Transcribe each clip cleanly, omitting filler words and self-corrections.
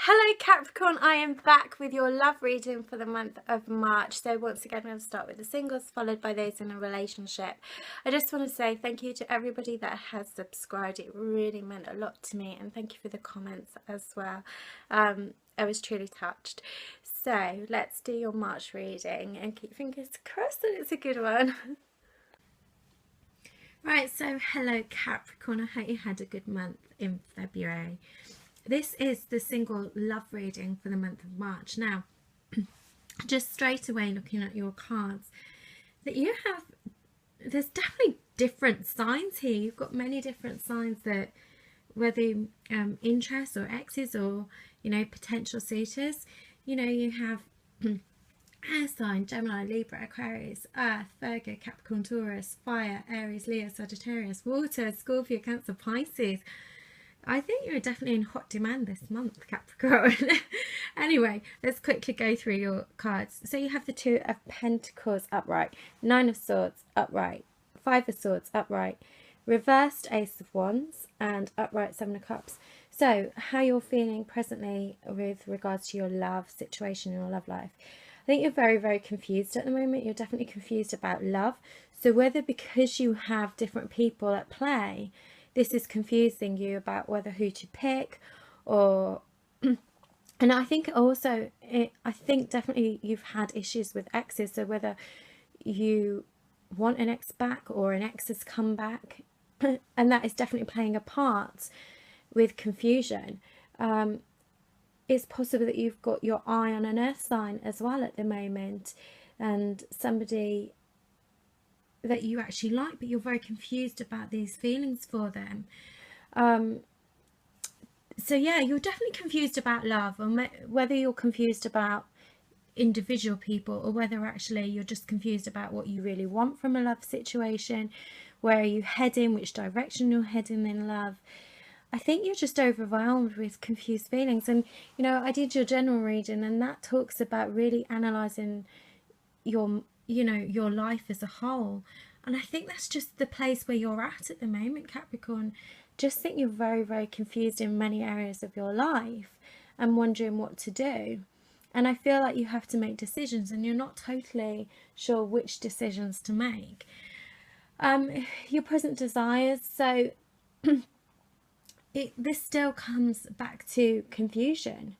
Hello Capricorn, I am back with your love reading for the month of March. So once again, I'm going to start with the singles, followed by those in a relationship. I just want to say thank you to everybody that has subscribed. It really meant a lot to me, and thank you for the comments as well. I was truly touched. So let's do your March reading and keep fingers crossed that it's a good one. Right, so hello Capricorn, I hope you had a good month in February. This is the single love reading for the month of March. Now, just straight away looking at your cards, that you have, there's definitely different signs here. You've got many different signs that, whether interests or exes or, you know, potential suitors, you know, you have air sign, Gemini, Libra, Aquarius, Earth, Virgo, Capricorn, Taurus, Fire, Aries, Leo, Sagittarius, Water, Scorpio, Cancer, Pisces. I think you're definitely in hot demand this month, Capricorn. Anyway, let's quickly go through your cards. So you have the Two of Pentacles upright, Nine of Swords upright, Five of Swords upright, reversed Ace of Wands, and upright Seven of Cups. So how you're feeling presently with regards to your love situation in your love life. I think you're very, very confused at the moment. You're definitely confused about love. So whether because you have different people at play, this is confusing you about whether who to pick, or and I think also I think definitely you've had issues with exes, so whether you want an ex back or an ex has come back, and that is definitely playing a part with confusion. It's possible that you've got your eye on an earth sign as well at the moment, and somebody that you actually like, but you're very confused about these feelings for them. So yeah, you're definitely confused about love, and whether you're confused about individual people or whether actually you're just confused about what you really want from a love situation. Where are you heading, which direction you're heading in love. I think you're just overwhelmed with confused feelings. And you know, I did your general reading, and that talks about really analysing your, you know, your life as a whole. And I think that's just the place where you're at the moment, Capricorn. Just think you're very, very confused in many areas of your life and wondering what to do. And I feel like you have to make decisions, and you're not totally sure which decisions to make. Your present desires, so this still comes back to confusion.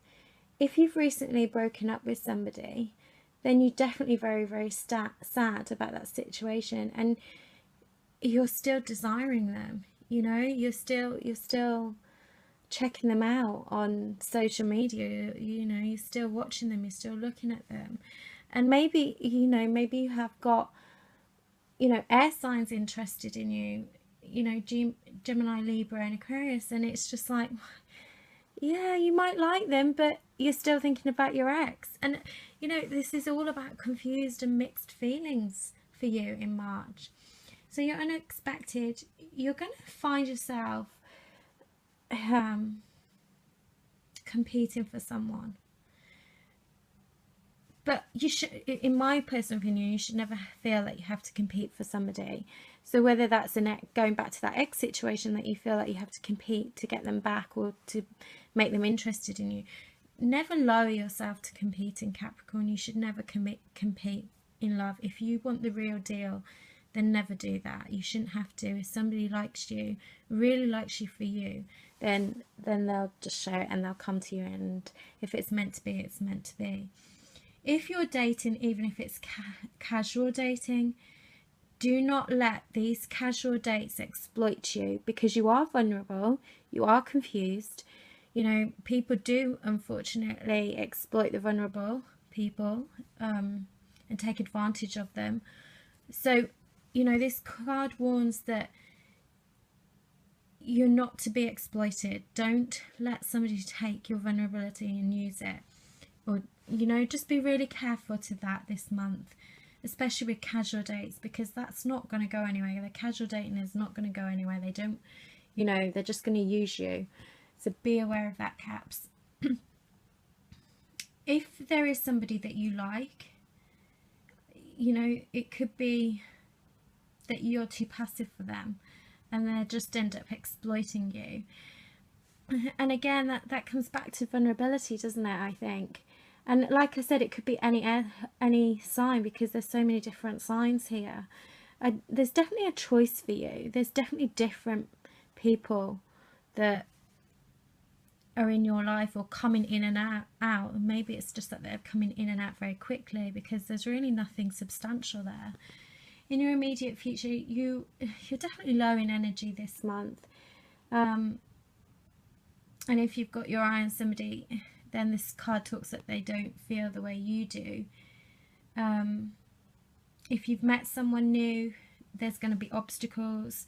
If you've recently broken up with somebody, then you're definitely very, very sad about that situation, and you're still desiring them. You know, you're still checking them out on social media. You know, you're still watching them, you're still looking at them, and maybe, you know, maybe you have got, you know, air signs interested in you. You know, Gemini, Libra, and Aquarius, and it's just like, yeah, you might like them, but you're still thinking about your ex. And you know, this is all about confused and mixed feelings for you in March. So you're unexpected. You're going to find yourself competing for someone. But you should, in my personal opinion, you should never feel that you have to compete for somebody. So whether that's going back to that ex situation, that you feel like you have to compete to get them back or to make them interested in you, never lower yourself to compete in Capricorn. You should never compete in love. If you want the real deal, then never do that. You shouldn't have to. If somebody likes you, really likes you for you, then they'll just show it and they'll come to you. And if it's meant to be, it's meant to be. If you're dating, even if it's casual dating, do not let these casual dates exploit you, because you are vulnerable, you are confused. You know, people do unfortunately exploit the vulnerable people and take advantage of them. So, you know, this card warns that you're not to be exploited. Don't let somebody take your vulnerability and use it. Or, you know, just be really careful to that this month, especially with casual dates, because that's not going to go anywhere. The casual dating is not going to go anywhere. They don't, you know, they're just going to use you. So be aware of that, Caps. If there is somebody that you like, you know, it could be that you're too passive for them and they just end up exploiting you. And again, that comes back to vulnerability, doesn't it, I think? And like I said, it could be any sign, because there's so many different signs here. There's definitely a choice for you. There's definitely different people that are in your life or coming in and out. And maybe it's just that they're coming in and out very quickly, because there's really nothing substantial there. In your immediate future, you're definitely low in energy this month. And if you've got your eye on somebody, then this card talks that they don't feel the way you do. If you've met someone new, there's going to be obstacles.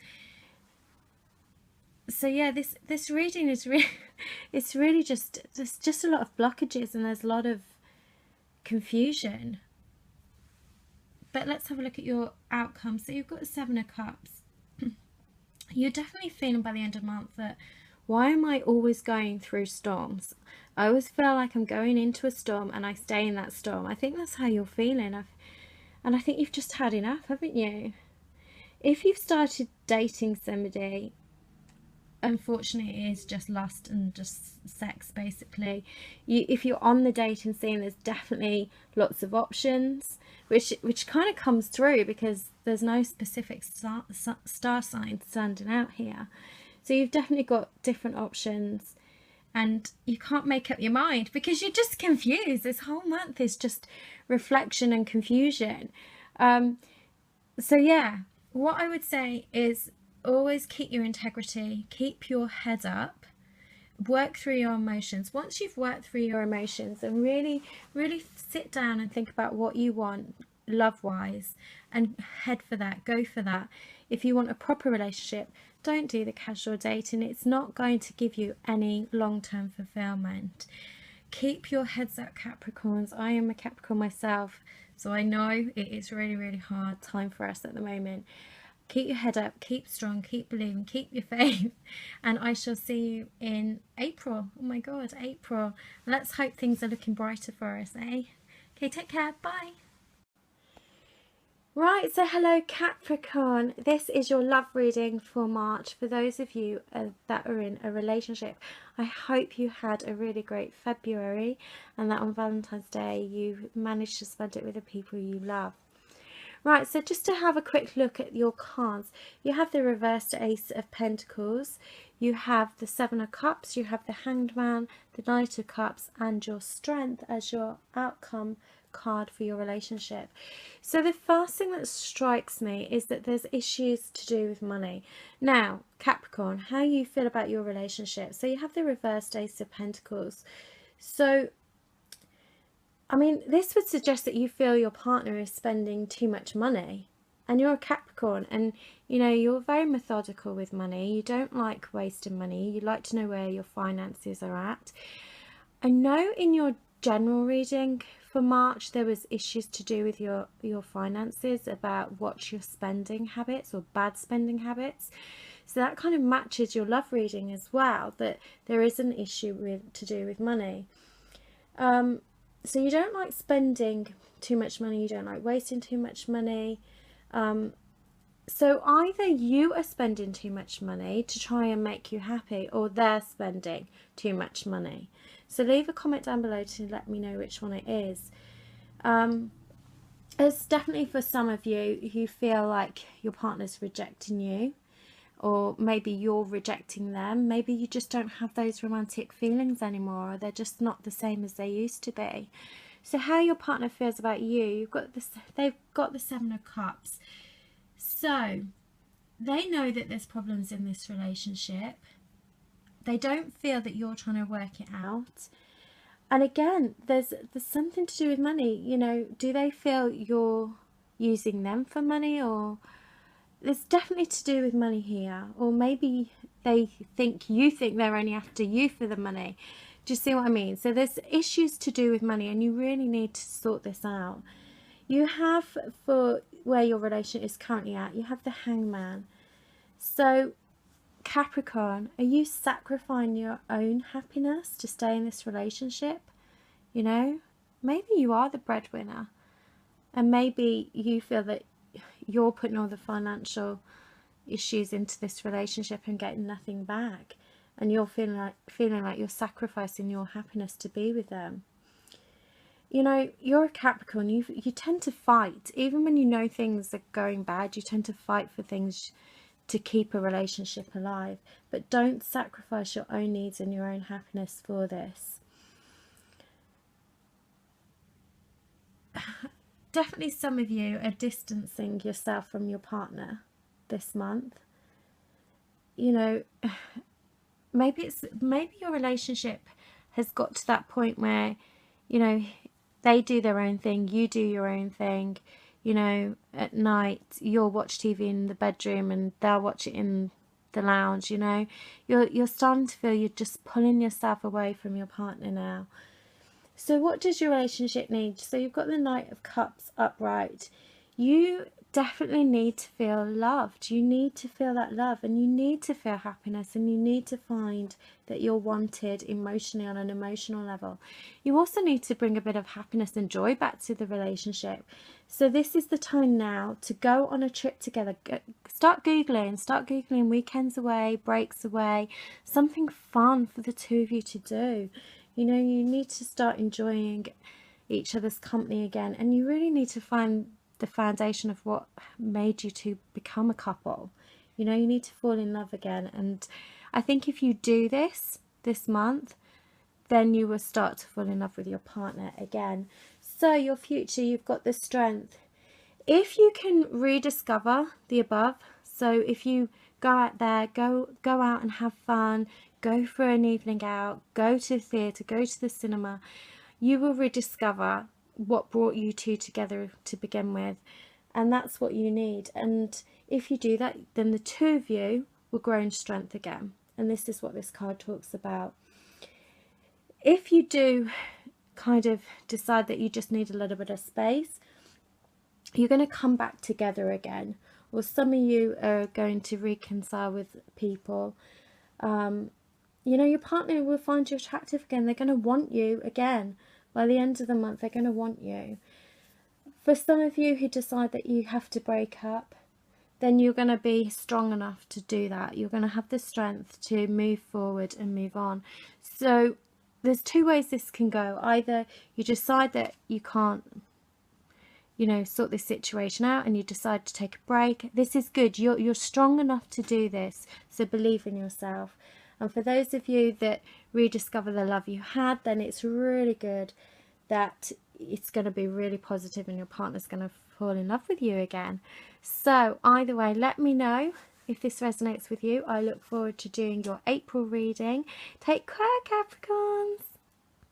So yeah, this reading is it's really just, there's just a lot of blockages and there's a lot of confusion. But let's have a look at your outcome. So you've got the 7 of Cups. You're definitely feeling by the end of the month that, why am I always going through storms? I always feel like I'm going into a storm and I stay in that storm. I think that's how you're feeling. And I think you've just had enough, haven't you? If you've started dating somebody, unfortunately it is just lust and just sex, basically. If you're on the dating scene, there's definitely lots of options, which kind of comes through because there's no specific star sign standing out here. So you've definitely got different options, and you can't make up your mind because you're just confused. This whole month is just reflection and confusion. So yeah, what I would say is always keep your integrity, keep your head up, work through your emotions. Once you've worked through your emotions and really sit down and think about what you want love-wise and head for that, go for that. If you want a proper relationship, don't do the casual dating. It's not going to give you any long-term fulfillment. Keep your heads up, Capricorns. I am a Capricorn myself, so I know it is really hard time for us at the moment. Keep your head up, keep strong, keep believing, keep your faith, and I shall see you in April. Oh my god, April. Let's hope things are looking brighter for us, eh? Okay, take care. Bye. Right, so hello Capricorn. This is your love reading for March. For those of you that are in a relationship, I hope you had a really great February and that on Valentine's Day you managed to spend it with the people you love. Right, so just to have a quick look at your cards, you have the reversed Ace of Pentacles, you have the 7 of Cups, you have the Hanged Man, the Knight of Cups, and your Strength as your outcome card for your relationship. So the first thing that strikes me is that there's issues to do with money. Now, Capricorn, how you feel about your relationship. So you have the reversed Ace of Pentacles. So I mean, this would suggest that you feel your partner is spending too much money, and you're a Capricorn, and you know, you're very methodical with money. You don't like wasting money. You like to know where your finances are at. I know in your general reading for March there was issues to do with your finances, about what's your spending habits or bad spending habits. So that kind of matches your love reading as well, that there is an issue to do with money. So you don't like spending too much money, you don't like wasting too much money. So either you are spending too much money to try and make you happy, or they're spending too much money. So leave a comment down below to let me know which one it is. It's definitely for some of you who feel like your partner's rejecting you, or maybe you're rejecting them. Maybe you just don't have those romantic feelings anymore, or they're just not the same as they used to be. So how your partner feels about you, they've got the 7 of Cups. So they know that there's problems in this relationship. They don't feel that you're trying to work it out. And again, there's something to do with money. You know, do they feel you're using them for money, or there's definitely to do with money here, or maybe you think they're only after you for the money. Do you see what I mean? So there's issues to do with money, and you really need to sort this out. You have, for where your relationship is currently at, you have the Hangman. So Capricorn, are you sacrificing your own happiness to stay in this relationship? You know, maybe you are the breadwinner, and maybe you feel that you're putting all the financial issues into this relationship and getting nothing back. and you're feeling like you're sacrificing your happiness to be with them. You know, you're a Capricorn, you tend to fight. Even when you know things are going bad, you tend to fight for things to keep a relationship alive. But don't sacrifice your own needs and your own happiness for this. Definitely some of you are distancing yourself from your partner this month. You know, maybe your relationship has got to that point where, you know, they do their own thing, you do your own thing. You know, at night you'll watch TV in the bedroom and they'll watch it in the lounge. You know, you're starting to feel you're just pulling yourself away from your partner now. So what does your relationship need? So you've got the Knight of Cups upright. You definitely need to feel loved. You need to feel that love, and you need to feel happiness, and you need to find that you're wanted emotionally on an emotional level. You also need to bring a bit of happiness and joy back to the relationship. So this is the time now to go on a trip together. Start googling weekends away, breaks away, something fun for the two of you to do. You know, you need to start enjoying each other's company again, and you really need to find the foundation of what made you to become a couple. You know, you need to fall in love again. And I think if you do this month, then you will start to fall in love with your partner again. So your future, you've got the Strength. If you can rediscover the above, so if you go out there, go out and have fun, go for an evening out, go to the theatre, go to the cinema, you will rediscover what brought you two together to begin with, and that's what you need. And if you do that, then the two of you will grow in strength again, and this is what this card talks about. If you do kind of decide that you just need a little bit of space, you're going to come back together again, or some of you are going to reconcile with people. You know, your partner will find you attractive again. They're going to want you again. By the end of the month, they're going to want you. For some of you who decide that you have to break up, then you're going to be strong enough to do that. You're going to have the strength to move forward and move on. So there's two ways this can go. Either you decide that you can't, you know, sort this situation out, and you decide to take a break. This is good. You're strong enough to do this, so believe in yourself. And for those of you that rediscover the love you had, then it's really good that it's going to be really positive and your partner's going to fall in love with you again. So either way, let me know if this resonates with you. I look forward to doing your April reading. Take care, Capricorns.